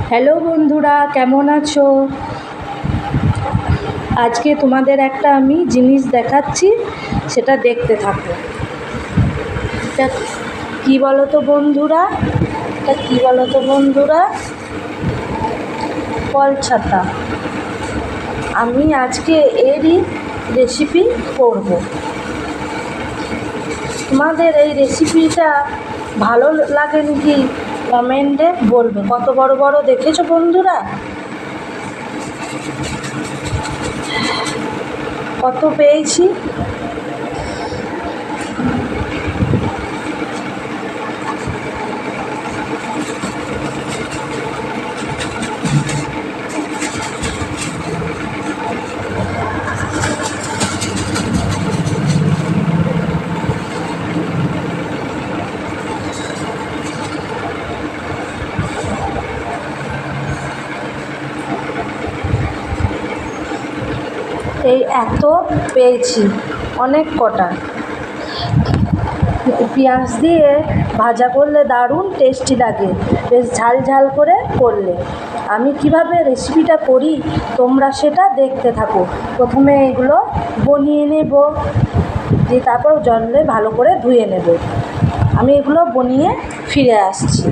Hello বন্ধুরা, কেমন আছো? আজকে তোমাদের একটা আমি জিনিস দেখাচ্ছি, সেটা দেখতে থাকো। এটা কী বলো তো বন্ধুরা, কল ছাতা। আমি আজকে এরই রেসিপি করব। তোমাদের এই রেসিপিটা ভালো লাগে নাকি কমেন্টে বলবে। কত বড় বড় দেখেছো বন্ধুরা? কত পেয়েছি। এই এত পেয়েছি, অনেক কটা। পেঁয়াজ দিয়ে ভাজা করলে দারুণ টেস্টি লাগে, বেশ ঝাল ঝাল করে করলে। আমি কিভাবে রেসিপিটা করি তোমরা সেটা দেখতে থাকো। প্রথমে এগুলো বনিয়ে নেব, দিয়ে তারপর জলে ভালো করে ধুয়ে নেব। আমি এগুলো বনিয়ে ফিরে আসছি।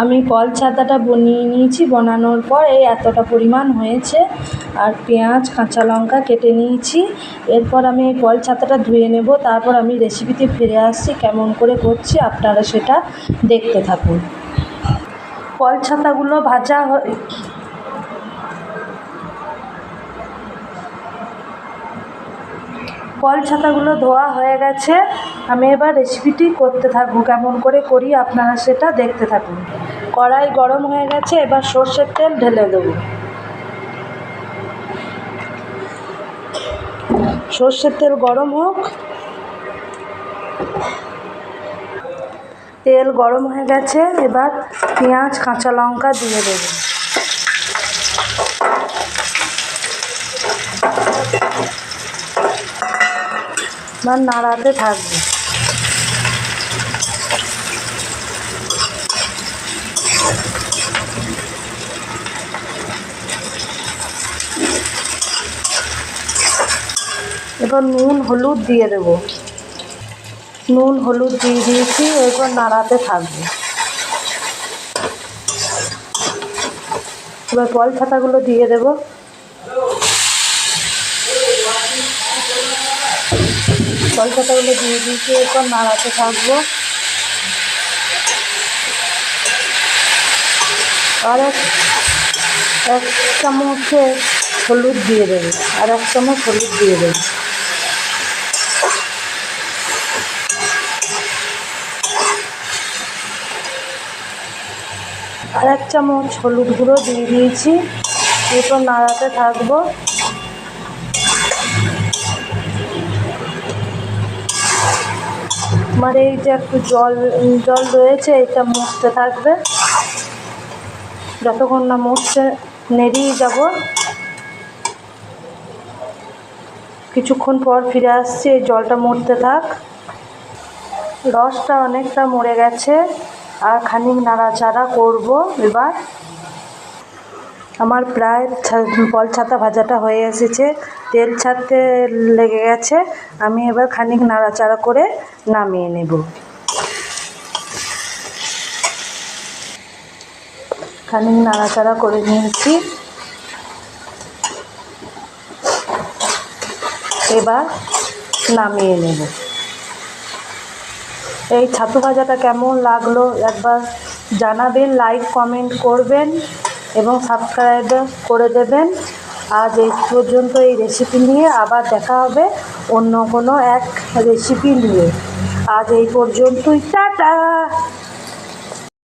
আমি কল ছাতাটা বনিয়ে নিয়েছি, বানানোর পর এই এতটা পরিমাণ হয়েছে। আর পেঁয়াজ কাঁচা লঙ্কা কেটে নিয়েছি। এরপর আমি এই কল ছাতাটা ধুয়ে নেব, তারপর আমি রেসিপিতে ফিরে আসছি। কেমন করে করছি আপনারা সেটা দেখতে থাকুন। কল ছাতাগুলো ভাজা কল ছাতাগুলো ধোয়া হয়ে গেছে। আমি এবার রেসিপিটি করতে থাকবো। কেমন করে করি আপনারা সেটা দেখতে থাকুন। কড়াই গরম হয়ে গেছে, এবার সর্ষের তেল ঢেলে দেবো। সর্ষের তেল গরম হোক। তেল গরম হয়ে গেছে, এবার পেঁয়াজ কাঁচা লঙ্কা দিয়ে দেবো। এবার নাড়াতে থাকবো। এবার নুন হলুদ দিয়ে দেবো। নুন হলুদ দিয়ে দিয়েছি, এরপর নাড়াতে থাকবো। এবার কল ছাতাগুলো দিয়ে দেবো। কল ছাতাগুলো দিয়ে দিয়েছি, এরপর নাড়াতে থাকবো। আর এক চামচে হলুদ দিয়ে দেবো, আর 1 চামচ হলুদ দিয়ে দেবো। আর 1 চামচ হলুদ গুঁড়ো দিয়ে দিয়েছি, এরপর নাড়াতে থাকবো। আমার এই যে একটু জল রয়েছে, এটা মুছতে থাকবে। যতক্ষণ না মুছতে নেড়িয়ে যাব। কিছুক্ষণ পর ফিরে আসছি, এই জলটা মরতে থাক। রসটা অনেকটা মরে গেছে, আর খানিক নাড়াচাড়া করব। এবার আমার প্রায় কল ছাতা ভাজাটা হয়ে এসেছে, তেল ছাড়তে লেগে গেছে। আমি এবার খানিক নাড়াচাড়া করে নামিয়ে নেব। খানিক নাড়াচাড়া করে নিয়েছি, এবার নামিয়ে নেব। এই ছাতু ভাজাটা কেমন লাগলো একবার জানাবেন, লাইক কমেন্ট করবেন এবং সাবস্ক্রাইব করে দেবেন। আজ এই পর্যন্ত এই রেসিপি নিয়ে, আবার দেখা হবে অন্য কোনো এক রেসিপি নিয়ে। আজ এই পর্যন্তই, টাটা।